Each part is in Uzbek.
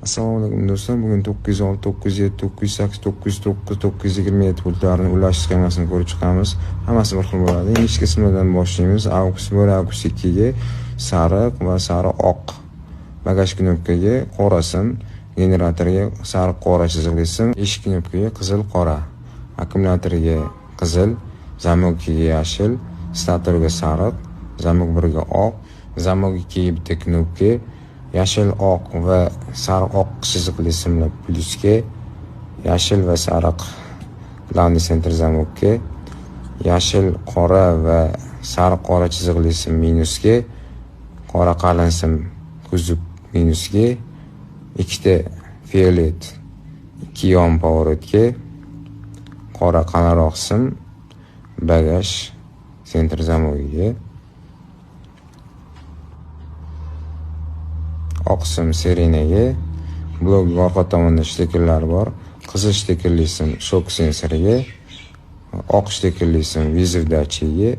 Assalomu alaykum do'stlar. Bugun 906, 907, 908, 909, 927 pultlarni ulash sxemasini ko'rib chiqamiz. Hammasi bir xil bo'ladi. Ingichka qismidan boshlaymiz. Avgust 2 ga sariq va sariq oq. Bagaj knopkaga qora sim, generatorga sariq qora chiziqli sim, eshik knopkaga qizil qora, akkumulyatorga qizil, zamokga yashil, statorga sariq, zamok 1 ga oq, zamok 2 ga bitta knopka, yashil oq va sariq oq chiziqli simlar plusga, yashil va sariq landing center zamokka, yashil qora va sariq qora chiziqli sim minusga, qora qalin sim kuzuk minusga, ikkita fiolet 2 yon pоворотga, qora qalinroq sim bagaj center zamogiga, oq sim sirenaga, blok orqa tomonda shtekillar bor. Qizil shtekilli sim shok sensoriga, oq shtekilli sim viziv datchigiga,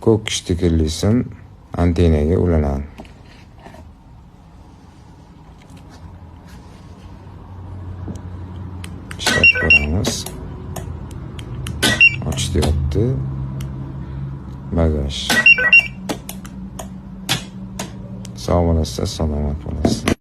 ko'k shtekilli sim antenaga ulanadi. Ishlab ko'ramiz. Ochyapti. Bagaj. Sog' bo'lasizlar, salomat bo'lasiz.